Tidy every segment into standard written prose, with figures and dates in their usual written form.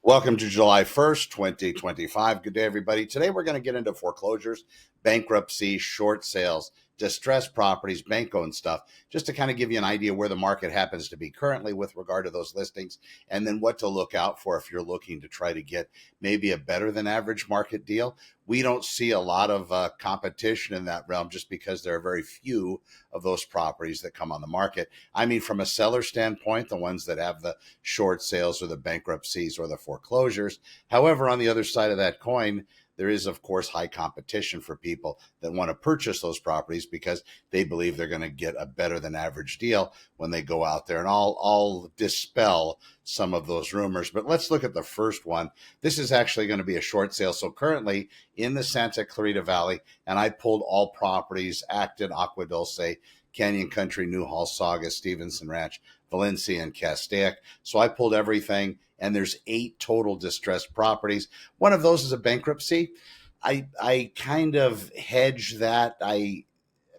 Welcome to July 1st, 2025. Good day, everybody. Today, we're going to get into foreclosures, bankruptcy, short sales, distressed properties, bank-owned stuff, just to kind of give you an idea where the market happens to be currently with regard to those listings, and then what to look out for if you're looking to try to get maybe a better than average market deal. We don't see a lot of competition in that realm just because there are very few of those properties that come on the market. I mean, from a seller standpoint, the ones that have the short sales or the bankruptcies or the foreclosures. However, on the other side of that coin, there is, of course, high competition for people that want to purchase those properties because they believe they're going to get a better than average deal when they go out there. And I'll dispel some of those rumors. But let's look at the first one. This is actually going to be a short sale. So currently in the Santa Clarita Valley, and I pulled all properties: Acton, Agua Dulce, Canyon Country, Newhall, Saugus, Stevenson Ranch, Valencia, and Castaic. So I pulled everything, and there's 8 total distressed properties. One of those is a bankruptcy. I kind of hedge that.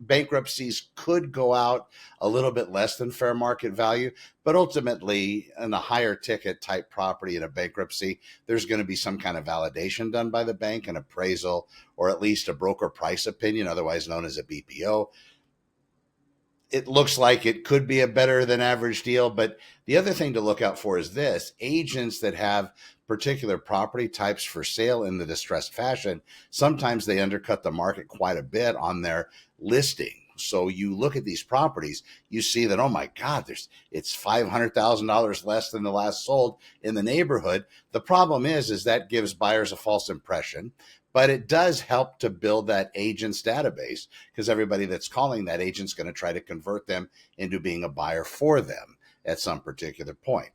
Bankruptcies could go out a little bit less than fair market value, but ultimately in a higher ticket type property in a bankruptcy, there's going to be some kind of validation done by the bank, an appraisal, or at least a broker price opinion, otherwise known as a BPO. It looks like it could be a better than average deal. But the other thing to look out for is this: agents that have particular property types for sale in the distressed fashion, sometimes they undercut the market quite a bit on their listing. So you look at these properties, you see that, oh my God, it's $500,000 less than the last sold in the neighborhood. The problem is that gives buyers a false impression, but it does help to build that agent's database because everybody that's calling that agent's going to try to convert them into being a buyer for them at some particular point.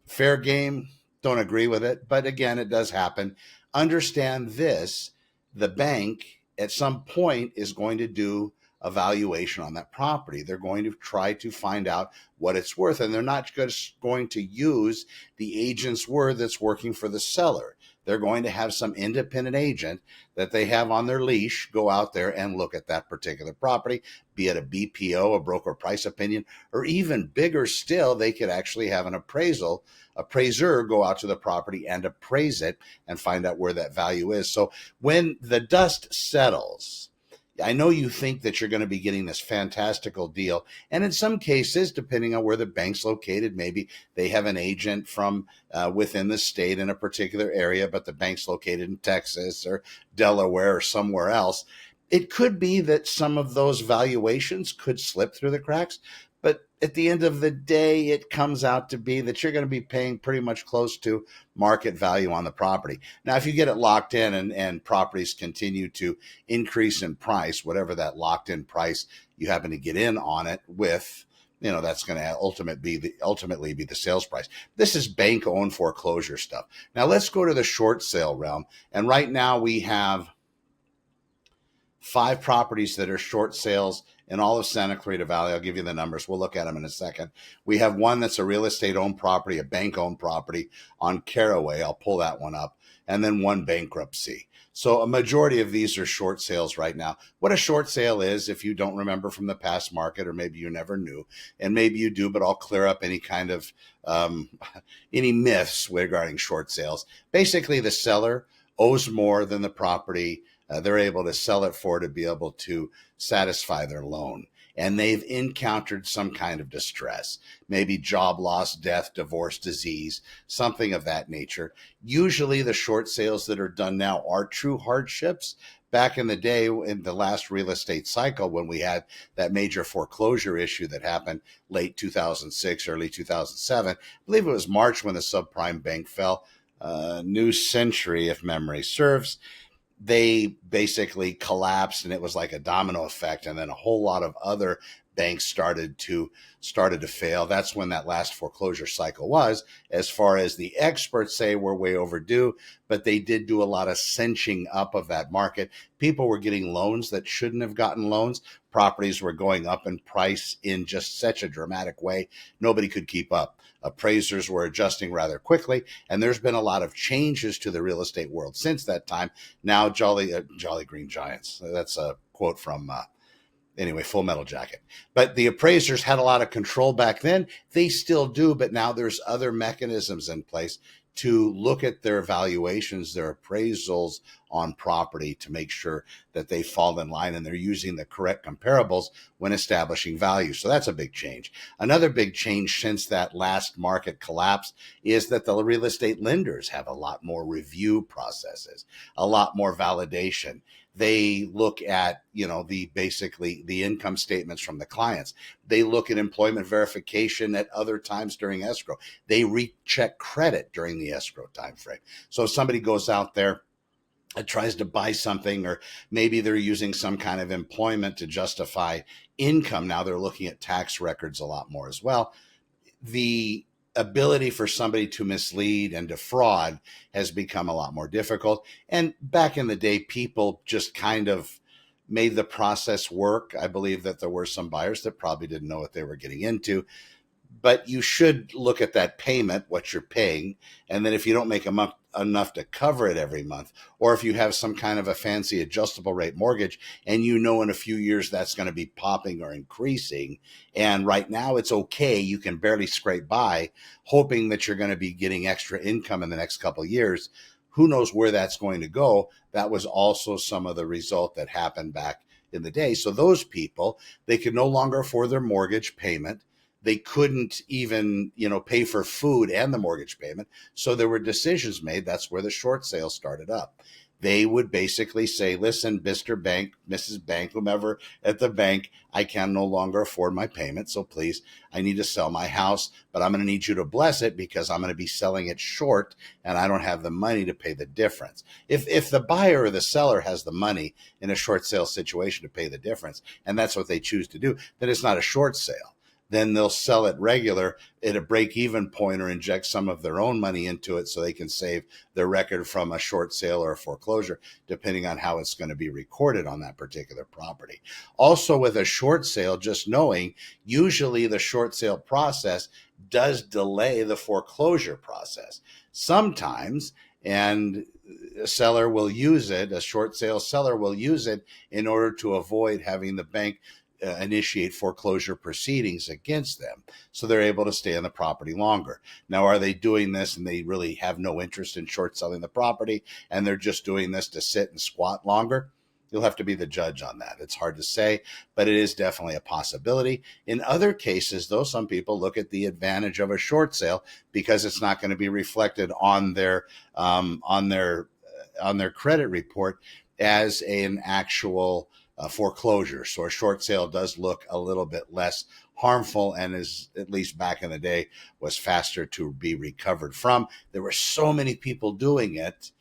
Fair game, don't agree with it, but again, it does happen. Understand this: the bank at some point is going to do a valuation on that property. They're going to try to find out what it's worth, and they're not just going to use the agent's word that's working for the seller. They're going to have some independent agent that they have on their leash go out there and look at that particular property, be it a BPO, a broker price opinion, or even bigger still, they could actually have an appraiser go out to the property and appraise it and find out where that value is. So when the dust settles, I know you think that you're going to be getting this fantastical deal. And in some cases, depending on where the bank's located, maybe they have an agent from within the state in a particular area, but the bank's located in Texas or Delaware or somewhere else. It could be that some of those valuations could slip through the cracks. But at the end of the day, it comes out to be that you're going to be paying pretty much close to market value on the property. Now, if you get it locked in and properties continue to increase in price, whatever that locked in price you happen to get in on it with, that's going to ultimately be the sales price. This is bank owned foreclosure stuff. Now let's go to the short sale realm. And right now we have 5 properties that are short sales in all of Santa Clarita Valley. I'll give you the numbers. We'll look at them in a second. We have one that's a real estate owned property, a bank owned property on Caraway. I'll pull that one up. And then one bankruptcy. So a majority of these are short sales right now. What a short sale is, if you don't remember from the past market, or maybe you never knew, and maybe you do, but I'll clear up any kind of any myths regarding short sales. Basically, the seller owes more than the property they're able to sell it for to be able to satisfy their loan. And they've encountered some kind of distress, maybe job loss, death, divorce, disease, something of that nature. Usually the short sales that are done now are true hardships. Back in the day, in the last real estate cycle, when we had that major foreclosure issue that happened late 2006, early 2007, I believe it was March when the subprime bank fell, New Century, if memory serves. They basically collapsed, and it was like a domino effect. And then a whole lot of other banks started to fail. That's when that last foreclosure cycle was. As far as the experts say, we're way overdue, but they did do a lot of cinching up of that market. People were getting loans that shouldn't have gotten loans. Properties were going up in price in just such a dramatic way. Nobody could keep up. Appraisers were adjusting rather quickly, and there's been a lot of changes to the real estate world since that time. Now, Jolly Green Giants. That's a quote from Full Metal Jacket. But the appraisers had a lot of control back then. They still do, but now there's other mechanisms in place to look at their valuations, their appraisals on property to make sure that they fall in line and they're using the correct comparables when establishing value. So that's a big change. Another big change since that last market collapse is that the real estate lenders have a lot more review processes, a lot more validation. They look at, basically the income statements from the clients. They look at employment verification at other times during escrow. They recheck credit during the escrow time frame. So if somebody goes out there and tries to buy something, or maybe they're using some kind of employment to justify income, now they're looking at tax records a lot more as well. The ability for somebody to mislead and defraud has become a lot more difficult. And back in the day, people just kind of made the process work. I believe that there were some buyers that probably didn't know what they were getting into. But you should look at that payment, what you're paying, and then if you don't make enough to cover it every month, or if you have some kind of a fancy adjustable rate mortgage and in a few years that's going to be popping or increasing, and right now it's okay, you can barely scrape by, hoping that you're going to be getting extra income in the next couple of years, who knows where that's going to go. That was also some of the result that happened back in the day. So those people, they could no longer afford their mortgage payment. They couldn't even, pay for food and the mortgage payment. So there were decisions made. That's where the short sale started up. They would basically say, listen, Mr. Bank, Mrs. Bank, whomever at the bank, I can no longer afford my payment. So please, I need to sell my house, but I'm going to need you to bless it because I'm going to be selling it short and I don't have the money to pay the difference. If the buyer or the seller has the money in a short sale situation to pay the difference, and that's what they choose to do, then it's not a short sale. Then they'll sell it regular at a break-even point or inject some of their own money into it so they can save their record from a short sale or a foreclosure, depending on how it's going to be recorded on that particular property. Also, with a short sale, just knowing, usually the short sale process does delay the foreclosure process. Sometimes, and a seller will use it, a short sale seller will use it in order to avoid having the bank initiate foreclosure proceedings against them, so they're able to stay on the property longer. Now, are they doing this and they really have no interest in short selling the property and they're just doing this to sit and squat longer? You'll have to be the judge on that. It's hard to say, but it is definitely a possibility. In other cases, though, some people look at the advantage of a short sale because it's not going to be reflected on their credit report as an actual foreclosure. So a short sale does look a little bit less harmful and is, at least back in the day, was faster to be recovered from. There were so many people doing it.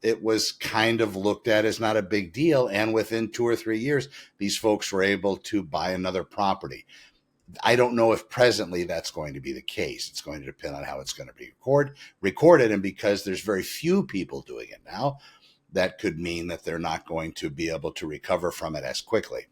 It was kind of looked at as not a big deal. And within 2 or 3 years, these folks were able to buy another property. I don't know if presently that's going to be the case. It's going to depend on how it's going to be recorded. And because there's very few people doing it now, that could mean that they're not going to be able to recover from it as quickly.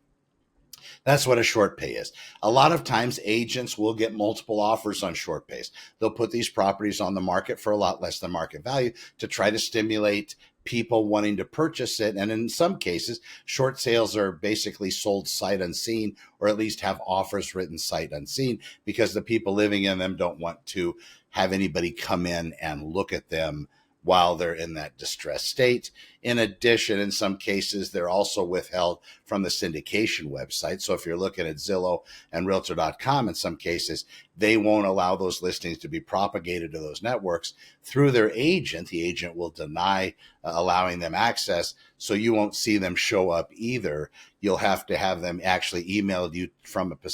That's what a short pay is. A lot of times agents will get multiple offers on short pays. They'll put these properties on the market for a lot less than market value to try to stimulate people wanting to purchase it. And in some cases, short sales are basically sold sight unseen, or at least have offers written sight unseen, because the people living in them don't want to have anybody come in and look at them while they're in that distressed state. In addition, in some cases, they're also withheld from the syndication website. So if you're looking at Zillow and Realtor.com, in some cases, they won't allow those listings to be propagated to those networks through their agent. The agent will deny allowing them access, so you won't see them show up either. You'll have to have them actually emailed you from a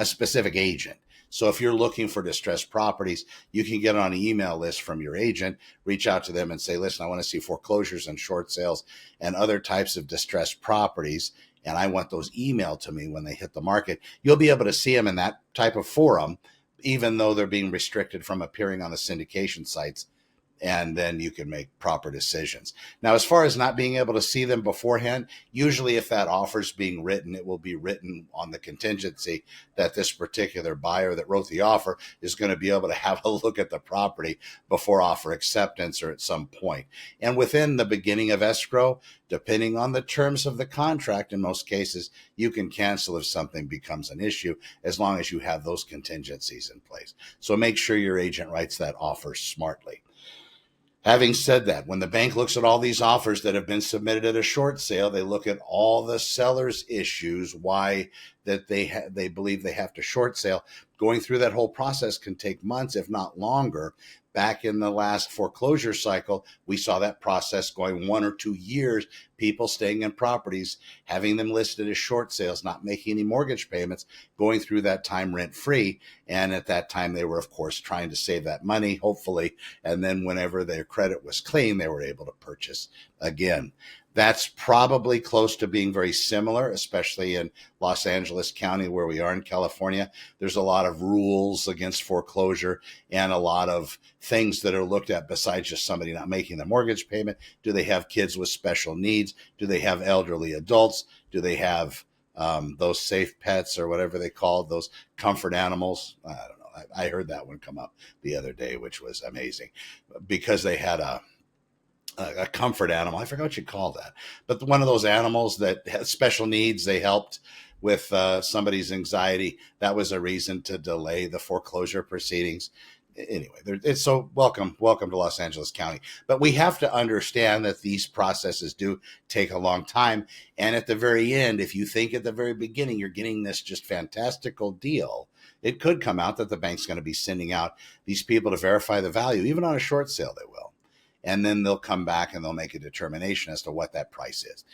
specific agent. So if you're looking for distressed properties, you can get on an email list from your agent, reach out to them and say, listen, I want to see foreclosures and short sales and other types of distressed properties, and I want those emailed to me when they hit the market. You'll be able to see them in that type of forum, even though they're being restricted from appearing on the syndication sites and then you can make proper decisions. Now, as far as not being able to see them beforehand, usually if that offer is being written, it will be written on the contingency that this particular buyer that wrote the offer is going to be able to have a look at the property before offer acceptance or at some point. And within the beginning of escrow, depending on the terms of the contract, in most cases, you can cancel if something becomes an issue, as long as you have those contingencies in place. So make sure your agent writes that offer smartly. Having said that, when the bank looks at all these offers that have been submitted at a short sale, they look at all the seller's issues, why that they believe they have to short sale. Going through that whole process can take months, if not longer. Back in the last foreclosure cycle, we saw that process going 1 or 2 years, people staying in properties, having them listed as short sales, not making any mortgage payments, going through that time rent-free. And at that time, they were, of course, trying to save that money, hopefully. And then whenever their credit was clean, they were able to purchase again. That's probably close to being very similar, especially in Los Angeles County, where we are in California. There's a lot of rules against foreclosure and a lot of things that are looked at besides just somebody not making the mortgage payment. Do they have kids with special needs? Do they have elderly adults? Do they have those safe pets or whatever they call those comfort animals? I don't know. I heard that one come up the other day, which was amazing, because they had a comfort animal. I forgot what you call that, but one of those animals that has special needs. They helped with somebody's anxiety. That was a reason to delay the foreclosure proceedings. Anyway, it's so welcome to Los Angeles County. But we have to understand that these processes do take a long time. And at the very end, if you think at the very beginning you're getting this just fantastical deal, it could come out that the bank's going to be sending out these people to verify the value. Even on a short sale, they will. And then they'll come back and they'll make a determination as to what that price is.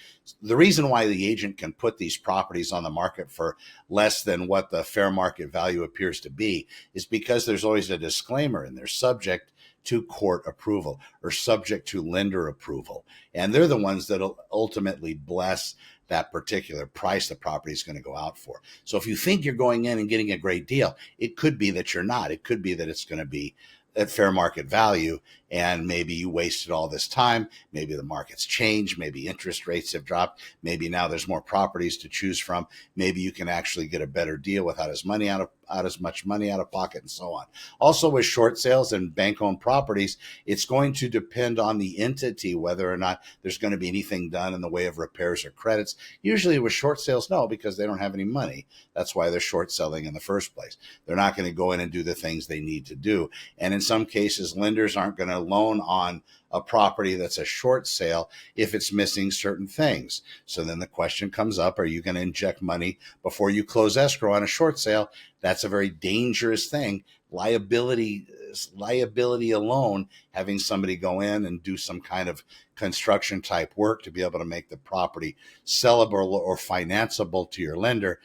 The reason why the agent can put these properties on the market for less than what the fair market value appears to be is because there's always a disclaimer, and they're subject to court approval or subject to lender approval. And they're the ones that will ultimately bless that particular price the property is going to go out for. So if you think you're going in and getting a great deal, it could be that you're not. It could be that it's going to be at fair market value, and maybe you wasted all this time. Maybe the market's changed. Maybe interest rates have dropped. Maybe now there's more properties to choose from. Maybe you can actually get a better deal without as much money out of pocket, and so on. Also, with short sales and bank-owned properties, it's going to depend on the entity whether or not there's going to be anything done in the way of repairs or credits. Usually with short sales, no, because they don't have any money. That's why they're short selling in the first place. They're not going to go in and do the things they need to do. And in some cases, lenders aren't going to loan on a property that's a short sale if it's missing certain things. So then the question comes up, are you going to inject money before you close escrow on a short sale? That's a very dangerous thing. Liability alone, having somebody go in and do some kind of construction type work to be able to make the property sellable or financeable to your lender.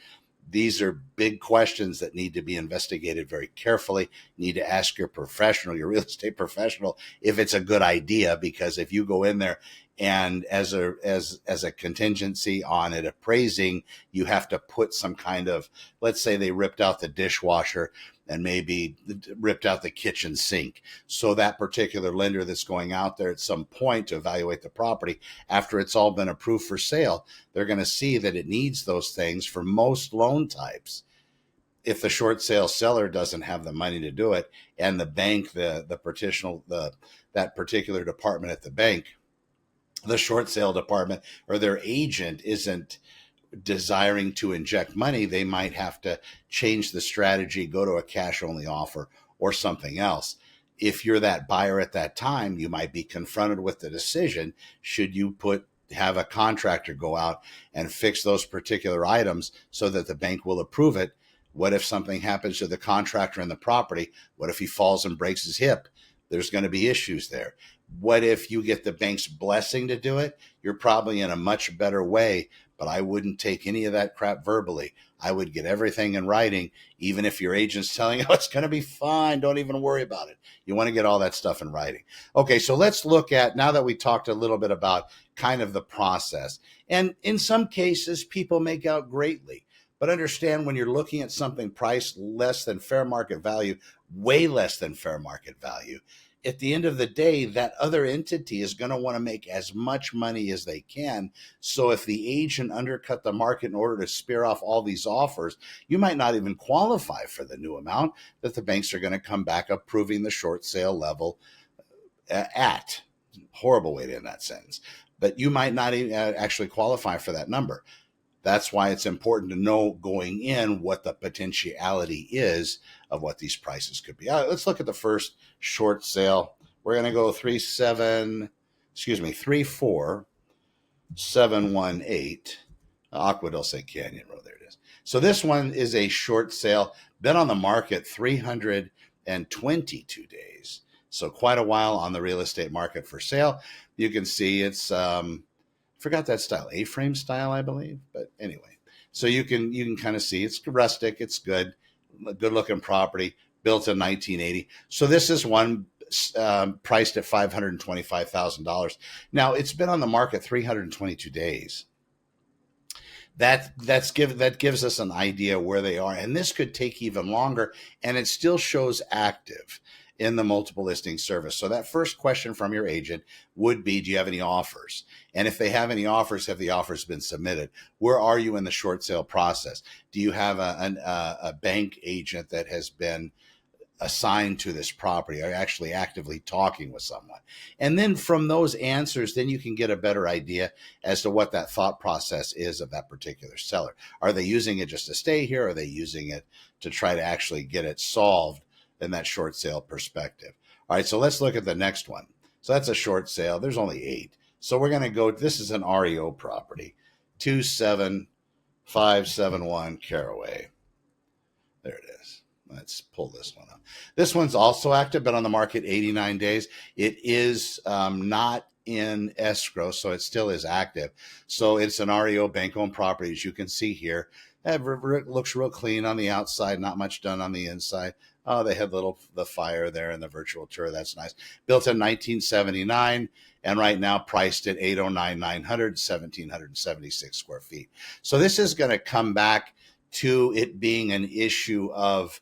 These are big questions that need to be investigated very carefully. You need to ask your professional, your real estate professional, if it's a good idea, because if you go in there and as a contingency on it appraising, you have to put some kind of, let's say they ripped out the dishwasher and maybe ripped out the kitchen sink. So that particular lender that's going out there at some point to evaluate the property, after it's all been approved for sale, they're going to see that it needs those things for most loan types. If the short sale seller doesn't have the money to do it, and the bank, that particular department at the bank, the short sale department or their agent isn't desiring to inject money, they might have to change the strategy, go to a cash only offer or something else. If you're that buyer at that time, you might be confronted with the decision, should you have a contractor go out and fix those particular items so that the bank will approve it? What if something happens to the contractor and the property? What if he falls and breaks his hip? There's going to be issues there. What if you get the bank's blessing to do it? You're probably in a much better way, but I wouldn't take any of that crap verbally. I would get everything in writing, even if your agent's telling you, oh, it's going to be fine, don't even worry about it. You want to get all that stuff in writing. Okay, so let's look at, now that we talked a little bit about kind of the process, and in some cases, people make out greatly. But understand, when you're looking at something priced less than fair market value, way less than fair market value, at the end of the day, that other entity is going to want to make as much money as they can. So if the agent undercut the market in order to spear off all these offers, you might not even qualify for the new amount that the banks are going to come back approving the short sale level at. Horrible way to end that sentence. But you might not even actually qualify for that number. That's why it's important to know going in what the potentiality is of what these prices could be. Let's look at the first short sale. We're going to go 34718 Aqua del Canyon Road. There it is. So this one is a short sale, been on the market 322 days. So quite a while on the real estate market for sale. You can see it's forgot that style, A-frame style, I believe. But anyway, so you can kind of see it's rustic, it's good looking property, built in 1980. So this is one priced at $525,000. Now it's been on the market 322 days. That gives us an idea where they are, and this could take even longer, and it still shows active in the multiple listing service. So that first question from your agent would be, do you have any offers? And if they have any offers, have the offers been submitted? Where are you in the short sale process? Do you have a bank agent that has been assigned to this property? Are you actually actively talking with someone? And then from those answers, then you can get a better idea as to what that thought process is of that particular seller. Are they using it just to stay here? Or are they using it to try to actually get it solved in that short sale perspective? All right, so let's look at the next one. So that's a short sale. There's only 8. So we're going to go, this is an REO property, 27571 Caraway. There it is. Let's pull this one up. This one's also active, been on the market 89 days. It is not in escrow, so it still is active. So it's an REO bank-owned property, as you can see here. It looks real clean on the outside, not much done on the inside. Oh, they had the fire there in the virtual tour. That's nice. Built in 1979, and right now priced at $809,900, 1,776 square feet. So this is going to come back to it being an issue of,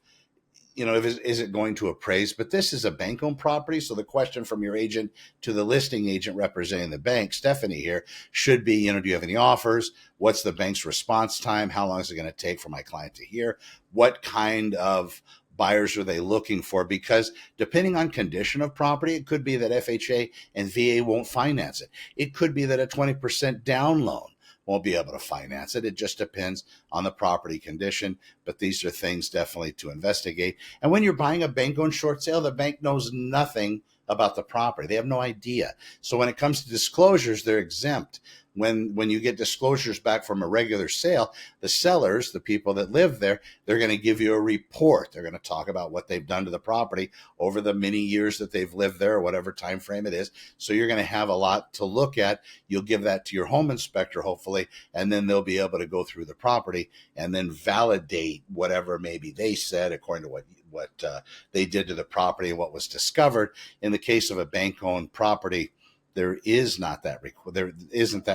is it going to appraise? But this is a bank-owned property, so the question from your agent to the listing agent representing the bank, Stephanie here, should be, do you have any offers? What's the bank's response time? How long is it going to take for my client to hear? What kind of buyers are they looking for? Because depending on condition of property, it could be that FHA and VA won't finance it. It could be that a 20% down loan won't be able to finance it. It just depends on the property condition, but these are things definitely to investigate. And when you're buying a bank-owned short sale, the bank knows nothing about the property. They have no idea. So when it comes to disclosures, they're exempt. When you get disclosures back from a regular sale, the sellers, the people that live there, they're going to give you a report. They're going to talk about what they've done to the property over the many years that they've lived there, or whatever time frame it is. So you're going to have a lot to look at. You'll give that to your home inspector, hopefully, and then they'll be able to go through the property and then validate whatever maybe they said according to what they did to the property and what was discovered. In the case of a bank-owned property, there isn't that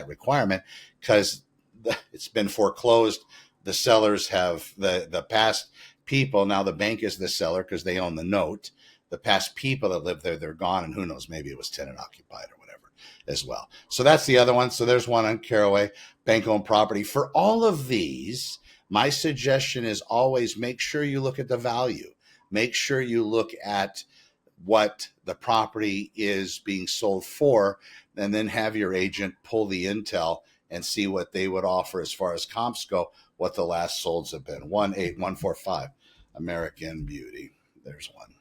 requirement because it's been foreclosed. The sellers have the past people. Now the bank is the seller because they own the note. The past people that live there, they're gone, and who knows, maybe it was tenant occupied or whatever as well. So that's the other one. So there's one on Caraway, bank-owned property. For all of these, my suggestion is always make sure you look at the value. Make sure you look at what the property is being sold for, and then have your agent pull the intel and see what they would offer as far as comps go, what the last solds have been. 18145 American Beauty. There's one.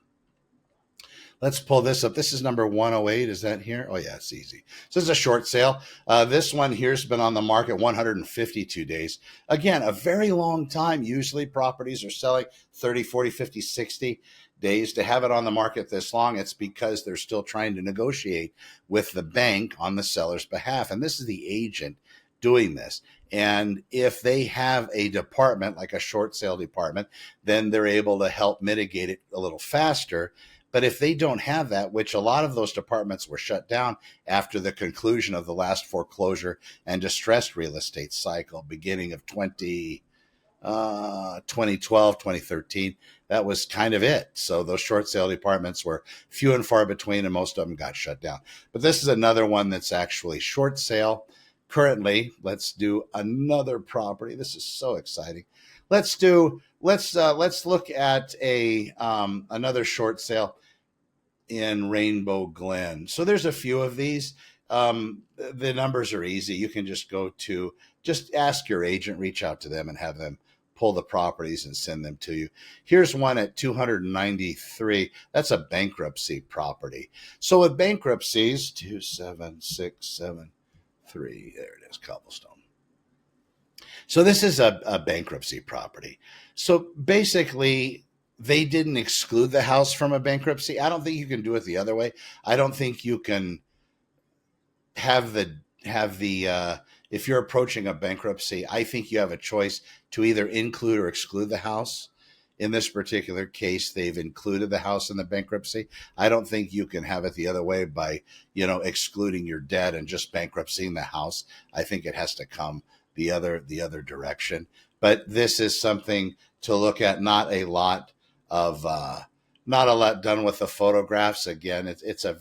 Let's pull this up. This is number 108. Is that here? Oh, yeah, it's easy. So this is a short sale. This one here has been on the market 152 days. Again, a very long time. Usually properties are selling 30, 40, 50, 60 days. To have it on the market this long, it's because they're still trying to negotiate with the bank on the seller's behalf. And this is the agent doing this. And if they have a department, like a short sale department, then they're able to help mitigate it a little faster. But if they don't have that, which a lot of those departments were shut down after the conclusion of the last foreclosure and distressed real estate cycle, beginning of 2012, 2013. That was kind of it. So those short sale departments were few and far between, and most of them got shut down. But this is another one that's actually short sale. Currently, let's do another property. This is so exciting. Let's look at a another short sale in Rainbow Glen. So there's a few of these. The numbers are easy. You can just ask your agent, reach out to them, and have them pull the properties and send them to you. Here's one at 293. That's a bankruptcy property. So with bankruptcies, 27673. There it is, Cobblestone. So this is a bankruptcy property. So basically, they didn't exclude the house from a bankruptcy. I don't think you can do it the other way. I don't think you can have the if you're approaching a bankruptcy, I think you have a choice to either include or exclude the house. In this particular case, they've included the house in the bankruptcy. I don't think you can have it the other way by, excluding your debt and just bankruptcying the house. I think it has to come the other direction. But this is something to look at. Not a lot done with the photographs. Again, it's a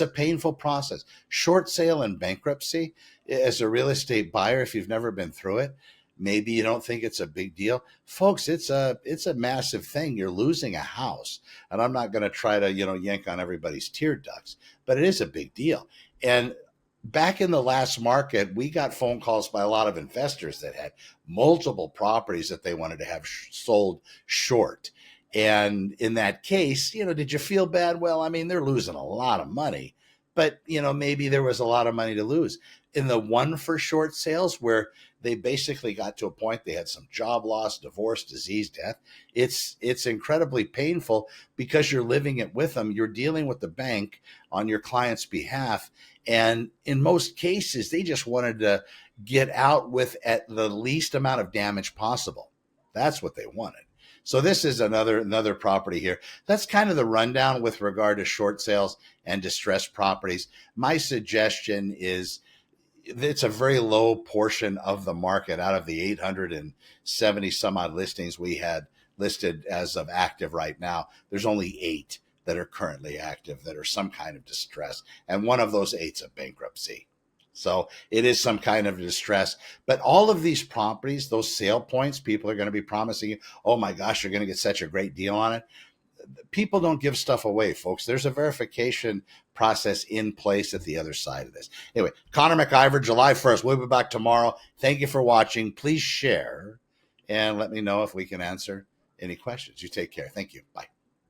painful process. Short sale and bankruptcy, as a real estate buyer, if you've never been through it, maybe you don't think it's a big deal. Folks, it's a massive thing. You're losing a house. And I'm not going to try to, yank on everybody's tear ducts, but it is a big deal. And back in the last market, we got phone calls by a lot of investors that had multiple properties that they wanted to have sold short. And in that case, did you feel bad? Well, I mean, they're losing a lot of money, but maybe there was a lot of money to lose. In the one for short sales where they basically got to a point, they had some job loss, divorce, disease, death. It's incredibly painful because you're living it with them. You're dealing with the bank on your client's behalf. And in most cases, they just wanted to get out with at the least amount of damage possible. That's what they wanted. So this is another property here. That's kind of the rundown with regard to short sales and distressed properties. My suggestion is it's a very low portion of the market. Out of the 870 some odd listings we had listed as of active right now, there's only 8 that are currently active that are some kind of distress. And one of those 8's a bankruptcy. So it is some kind of distress. But all of these properties, those sale points, people are going to be promising you, oh my gosh, you're going to get such a great deal on it. People don't give stuff away, folks. There's a verification process in place at the other side of this. Anyway, Connor MacIvor, July 1st. We'll be back tomorrow. Thank you for watching. Please share and let me know if we can answer any questions. You take care. Thank you. Bye.